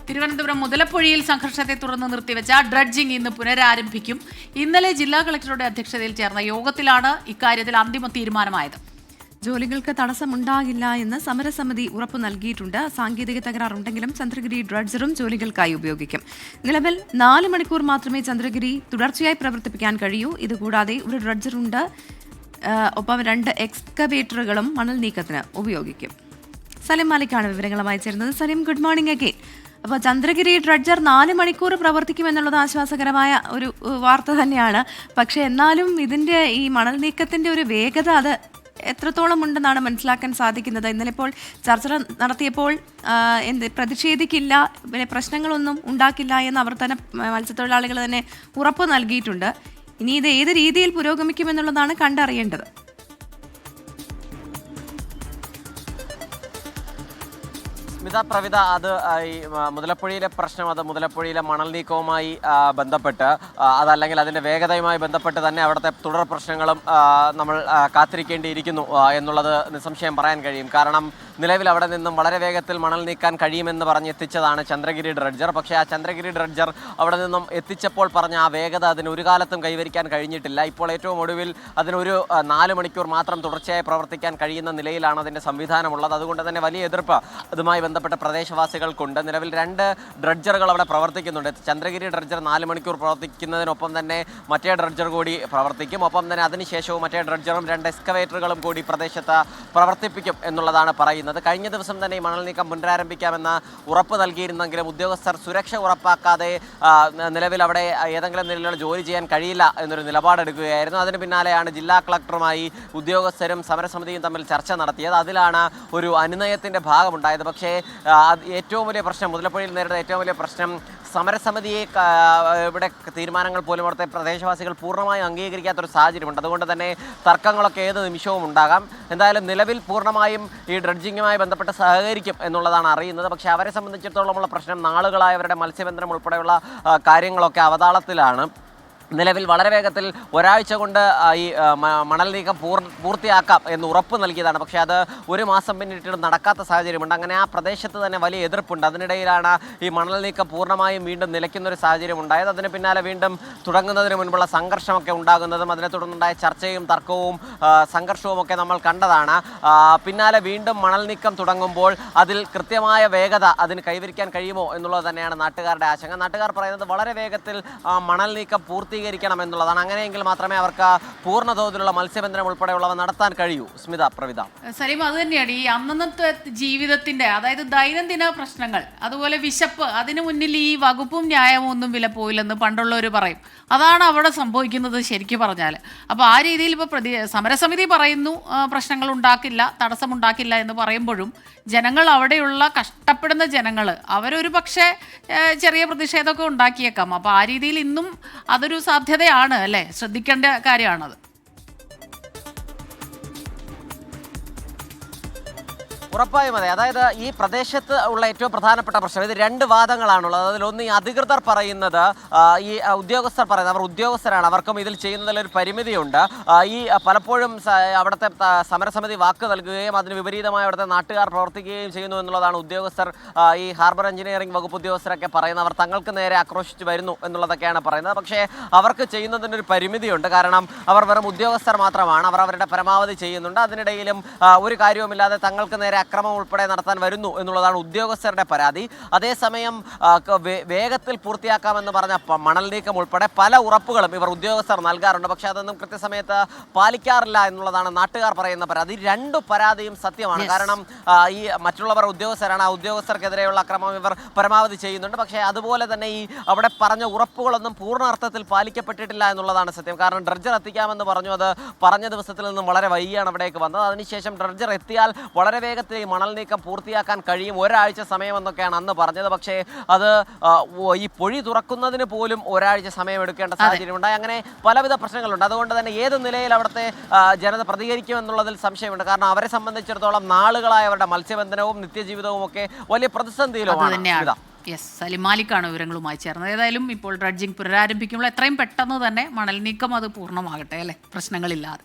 തിരുവനന്തപുരം മുതലപ്പൊഴിയിൽ സംഘർഷത്തെ തുടർന്ന് നിർത്തിവെച്ച ഡ്രഡ്ജിംഗ് ഇന്ന് പുനരാരംഭിക്കും. ഇന്നലെ ജില്ലാ കളക്ടറുടെ അധ്യക്ഷതയിൽ ചേർന്ന യോഗത്തിലാണ് ഇക്കാര്യത്തിൽ അന്തിമ തീരുമാനമായത്. ജോലികൾക്ക് തടസ്സമുണ്ടാകില്ല എന്ന് സമരസമിതി ഉറപ്പു നൽകിയിട്ടുണ്ട്. സാങ്കേതിക തകരാറുണ്ടെങ്കിലും ചന്ദ്രഗിരി ഡ്രഡ്ജറും ജോലികൾക്കായി ഉപയോഗിക്കും. നിലവിൽ 4 മണിക്കൂർ മാത്രമേ ചന്ദ്രഗിരി തുടർച്ചയായി പ്രവർത്തിപ്പിക്കാൻ കഴിയൂ. ഇതുകൂടാതെ ഒരു ഡ്രഡ്ജറുണ്ട്, ഒപ്പം 2 എക്സ്കവേറ്ററുകളും മണൽ നീക്കത്തിന് ഉപയോഗിക്കും. സലിം മാലിക്കാണ് വിവരങ്ങളുമായി ചേരുന്നത്. Salim, good morning again. അപ്പോൾ ചന്ദ്രഗിരി ഡ്രഡ്ജർ 4 മണിക്കൂർ പ്രവർത്തിക്കുമെന്നുള്ളത് ആശ്വാസകരമായ ഒരു വാർത്ത തന്നെയാണ്. പക്ഷേ എന്നാലും ഇതിൻ്റെ ഈ മണൽ നീക്കത്തിൻ്റെ ഒരു വേഗത അത് എത്രത്തോളം ഉണ്ടെന്നാണ് മനസ്സിലാക്കാൻ സാധിക്കുന്നത്. ഇന്നലെ ഇപ്പോൾ ചർച്ച നടത്തിയപ്പോൾ പ്രതിഷേധിക്കില്ല, പിന്നെ പ്രശ്നങ്ങളൊന്നും ഉണ്ടാക്കില്ല എന്ന് അവർ തന്നെ, മത്സ്യത്തൊഴിലാളികൾ തന്നെ ഉറപ്പ് നൽകിയിട്ടുണ്ട്. ഇനി ഇത് ഏത് രീതിയിൽ പുരോഗമിക്കുമെന്നുള്ളതാണ് കണ്ടറിയേണ്ടത്. പ്രവിത, അത് ഈ മുതലപ്പൊഴിയിലെ പ്രശ്നം, അത് മുതലപ്പൊഴിയിലെ മണൽ നീക്കവുമായി ബന്ധപ്പെട്ട്, അതല്ലെങ്കിൽ അതിൻ്റെ വേഗതയുമായി ബന്ധപ്പെട്ട് തന്നെ അവിടുത്തെ തുടർ പ്രശ്നങ്ങളും നമ്മൾ കാത്തിരിക്കേണ്ടിയിരിക്കുന്നു എന്നുള്ളത് നിസ്സംശയം പറയാൻ കഴിയും. കാരണം നിലവിൽ അവിടെ നിന്നും വളരെ വേഗത്തിൽ മണൽ നീക്കാൻ കഴിയുമെന്ന് പറഞ്ഞെത്തിച്ചതാണ് ചന്ദ്രഗിരി ഡ്രഡ്ജർ. പക്ഷേ ആ ചന്ദ്രഗിരി ഡ്രഡ്ജർ അവിടെ നിന്നും എത്തിച്ചപ്പോൾ പറഞ്ഞ ആ വേഗത അതിന് ഒരു കാലത്തും കൈവരിക്കാൻ കഴിഞ്ഞിട്ടില്ല. ഇപ്പോൾ ഏറ്റവും ഒടുവിൽ അതിനൊരു 4 മണിക്കൂർ മാത്രം തുടർച്ചയായി പ്രവർത്തിക്കാൻ കഴിയുന്ന നിലയിലാണ് അതിൻ്റെ സംവിധാനമുള്ളത്. അതുകൊണ്ട് തന്നെ വലിയ എതിർപ്പ് അതുമായി ബന്ധപ്പെട്ട പ്രദേശവാസികൾക്കുണ്ട്. നിലവിൽ 2 ഡ്രഡ്ജറുകൾ അവിടെ പ്രവർത്തിക്കുന്നുണ്ട്. ചന്ദ്രഗിരി ഡ്രഡ്ജർ 4 മണിക്കൂർ പ്രവർത്തിക്കുന്നതിനൊപ്പം തന്നെ മറ്റേ ഡ്രഡ്ജർ കൂടി പ്രവർത്തിക്കും. ഒപ്പം തന്നെ അതിനുശേഷവും മറ്റേ ഡ്രഡ്ജറും 2 എക്സ്കവേറ്ററുകളും കൂടി പ്രദേശത്ത് പ്രവർത്തിപ്പിക്കും എന്നുള്ളതാണ് പറയുന്നത്. കഴിഞ്ഞ ദിവസം തന്നെ ഈ മണൽ നീക്കം പുനരാരംഭിക്കാമെന്ന് ഉറപ്പ് നൽകിയിരുന്നെങ്കിലും ഉദ്യോഗസ്ഥർ സുരക്ഷ ഉറപ്പാക്കാതെ നിലവിൽ അവിടെ ഏതെങ്കിലും നിലയിലുള്ള ജോലി ചെയ്യാൻ കഴിയില്ല എന്നൊരു നിലപാടെടുക്കുകയായിരുന്നു. അതിന് പിന്നാലെയാണ് ജില്ലാ കളക്ടറുമായി ഉദ്യോഗസ്ഥരും സമരസമിതിയും തമ്മിൽ ചർച്ച നടത്തിയത്. അതിലാണ് ഒരു അനുനയത്തിൻ്റെ ഭാഗമുണ്ടായത്. പക്ഷേ ഏറ്റവും വലിയ പ്രശ്നം, മുതലപ്പൊഴിയിൽ നേരിടുന്ന ഏറ്റവും വലിയ പ്രശ്നം, സമരസമിതിയെ ഇവിടെ തീരുമാനങ്ങൾ പോലും അവിടുത്തെ പ്രദേശവാസികൾ പൂർണ്ണമായും അംഗീകരിക്കാത്തൊരു സാഹചര്യമുണ്ട്. അതുകൊണ്ട് തന്നെ തർക്കങ്ങളൊക്കെ ഏത് നിമിഷവും ഉണ്ടാകാം. എന്തായാലും നിലവിൽ പൂർണ്ണമായും ഈ ഡ്രഡ്ജിങ്ങുമായി ബന്ധപ്പെട്ട് സഹകരിക്കും എന്നുള്ളതാണ് അറിയുന്നത്. പക്ഷേ അവരെ സംബന്ധിച്ചിടത്തോളമുള്ള പ്രശ്നം, നാളുകളായവരുടെ മത്സ്യബന്ധനം ഉൾപ്പെടെയുള്ള കാര്യങ്ങളൊക്കെ അവതാളത്തിലാണ്. നിലവിൽ വളരെ വേഗത്തിൽ ഒരാഴ്ച കൊണ്ട് ഈ മണൽ നീക്കം പൂർത്തിയാക്കാം എന്ന് ഉറപ്പ് നൽകിയതാണ്. പക്ഷേ അത് 1 മാസം പിന്നിട്ട് നടക്കാത്ത സാഹചര്യമുണ്ട്. അങ്ങനെ ആ പ്രദേശത്ത് തന്നെ വലിയ എതിർപ്പുണ്ട്. അതിനിടയിലാണ് ഈ മണൽ നീക്കം പൂർണ്ണമായും വീണ്ടും നിലയ്ക്കുന്നൊരു സാഹചര്യം ഉണ്ടായത്. അതിന് പിന്നാലെ വീണ്ടും തുടങ്ങുന്നതിന് മുൻപുള്ള സംഘർഷമൊക്കെ ഉണ്ടാകുന്നതും അതിനെ തുടർന്നുണ്ടായ ചർച്ചയും തർക്കവും സംഘർഷവും ഒക്കെ നമ്മൾ കണ്ടതാണ്. പിന്നാലെ വീണ്ടും മണൽ നീക്കം തുടങ്ങുമ്പോൾ അതിൽ കൃത്യമായ വേഗത അതിന് കൈവരിക്കാൻ കഴിയുമോ എന്നുള്ളത് തന്നെയാണ് നാട്ടുകാരുടെ ആശങ്ക. നാട്ടുകാർ പറയുന്നത് വളരെ വേഗത്തിൽ മണൽ നീക്കം പൂർത്തീകരിക്കണം എന്നുള്ളതാണ്. അങ്ങനെയെങ്കിൽ മാത്രമേ അവർക്ക് പൂർണ്ണ തോതിലുള്ള മത്സ്യബന്ധനം ഉൾപ്പെടെയുള്ളവ നടത്താൻ കഴിയൂ. സ്മിത, പ്രവിത. സലീം, അത് തന്നെയാണ് ഈ അന്നന്നത്തെ ജീവിതത്തിന്റെ, അതായത് ദൈനംദിന പ്രശ്നങ്ങൾ, അതുപോലെ വിശപ്പ്, അതിനു മുന്നിൽ ഈ വകുപ്പും ന്യായവും ഒന്നും വില പോയില്ലെന്ന് പണ്ടുള്ളവർ പറയും. അതാണ് അവിടെ സംഭവിക്കുന്നത് ശരിക്കും പറഞ്ഞാൽ. അപ്പോൾ ആ രീതിയിൽ ഇപ്പോൾ സമരസമിതി പറയുന്നു പ്രശ്നങ്ങൾ ഉണ്ടാക്കില്ല, തടസ്സമുണ്ടാക്കില്ല എന്ന് പറയുമ്പോഴും ജനങ്ങൾ, അവിടെയുള്ള കഷ്ടപ്പെടുന്ന ജനങ്ങൾ, അവരൊരു പക്ഷേ ചെറിയ പ്രതിഷേധമൊക്കെ ഉണ്ടാക്കിയേക്കാം. അപ്പോൾ ആ രീതിയിൽ ഇന്നും അതൊരു സാധ്യതയാണ് അല്ലേ, ശ്രദ്ധിക്കേണ്ട കാര്യമാണത്. ഉറപ്പായും അതെ. അതായത് ഈ പ്രദേശത്ത് ഉള്ള ഏറ്റവും പ്രധാനപ്പെട്ട പ്രശ്നം, ഇത് 2 വാദങ്ങളാണുള്ളത്. അതിലൊന്ന്, ഈ അധികൃതർ പറയുന്നത്, ഈ ഉദ്യോഗസ്ഥർ പറയുന്നത്, അവർ ഉദ്യോഗസ്ഥരാണ്, അവർക്കും ഇതിൽ ചെയ്യുന്നതിലൊരു പരിമിതിയുണ്ട്. ഈ പലപ്പോഴും അവിടുത്തെ സമരസമിതി വാക്ക് നൽകുകയും അതിന് വിപരീതമായി അവിടുത്തെ നാട്ടുകാർ പ്രവർത്തിക്കുകയും ചെയ്യുന്നു എന്നുള്ളതാണ് ഉദ്യോഗസ്ഥർ, ഈ ഹാർബർ എഞ്ചിനീയറിംഗ് വകുപ്പ് ഉദ്യോഗസ്ഥരൊക്കെ പറയുന്നത്. അവർ തങ്ങൾക്ക് നേരെ ആക്രോശിച്ച് വരുന്നു എന്നുള്ളതൊക്കെയാണ് പറയുന്നത്. പക്ഷേ അവർക്ക് ചെയ്യുന്നതിനൊരു പരിമിതിയുണ്ട്. കാരണം അവർ വെറും ഉദ്യോഗസ്ഥർ മാത്രമാണ്. അവർ അവരുടെ പരമാവധി ചെയ്യുന്നുണ്ട്. അതിനിടയിലും ഒരു കാര്യവുമില്ലാതെ തങ്ങൾക്ക് നേരെ അക്രമം ഉൾപ്പെടെ നടത്താൻ വരുന്നു എന്നുള്ളതാണ് ഉദ്യോഗസ്ഥരുടെ പരാതി. അതേസമയം വേഗത്തിൽ പൂർത്തിയാക്കാമെന്ന് പറഞ്ഞ മണൽ നീക്കം ഉൾപ്പെടെ പല ഉറപ്പുകളും ഇവർ ഉദ്യോഗസ്ഥർ നൽകാറുണ്ട്. പക്ഷേ അതൊന്നും കൃത്യസമയത്ത് പാലിക്കാറില്ല എന്നുള്ളതാണ് നാട്ടുകാർ പറയുന്ന പരാതി. 2 പരാതിയും സത്യമാണ്. കാരണം ഈ മറ്റുള്ളവർ ഉദ്യോഗസ്ഥരാണ്, ആ ഉദ്യോഗസ്ഥർക്കെതിരെയുള്ള അക്രമം ഇവർ പരമാവധി ചെയ്യുന്നുണ്ട്. പക്ഷേ അതുപോലെ തന്നെ ഈ അവിടെ പറഞ്ഞ ഉറപ്പുകളൊന്നും പൂർണ്ണ അർത്ഥത്തിൽ പാലിക്കപ്പെട്ടിട്ടില്ല എന്നുള്ളതാണ് സത്യം. കാരണം ഡ്രഡ്ജർ എത്തിക്കാമെന്ന് പറഞ്ഞു, അത് പറഞ്ഞ ദിവസത്തിൽ നിന്നും വളരെ വൈകിയാണ് അവിടേക്ക് വന്നത്. അതിനുശേഷം ഡ്രഡ്ജർ എത്തിയാൽ വളരെ വേഗത്തിൽ ഈ മണൽ നീക്കം പൂർത്തിയാക്കാൻ കഴിയും, 1 ആഴ്ച സമയമെന്നൊക്കെയാണ് അന്ന് പറഞ്ഞത്. പക്ഷേ അത് ഈ പൊഴി തുറക്കുന്നതിന് പോലും 1 ആഴ്ച സമയം എടുക്കേണ്ട സാഹചര്യമുണ്ടായി. അങ്ങനെ പലവിധ പ്രശ്നങ്ങളുണ്ട്. അതുകൊണ്ട് തന്നെ ഏത് നിലയിൽ അവിടുത്തെ ജനത പ്രതികരിക്കുമെന്നുള്ളതിൽ സംശയമുണ്ട്. കാരണം അവരെ സംബന്ധിച്ചിടത്തോളം നാളുകളായ അവരുടെ മത്സ്യബന്ധനവും നിത്യജീവിതവും ഒക്കെ വലിയ പ്രതിസന്ധിയിലുമാണ്. സലിം മാലിക്കാണ് വിവരങ്ങളുമായി ചേർന്നത്. ഏതായാലും ഇപ്പോൾ ഡ്രഡ്ജിംഗ് പുനരാരംഭിക്കുമ്പോൾ എത്രയും പെട്ടെന്ന് തന്നെ മണൽ നീക്കം അത് പൂർണ്ണമാകട്ടെ അല്ലേ, പ്രശ്നങ്ങളില്ലാതെ.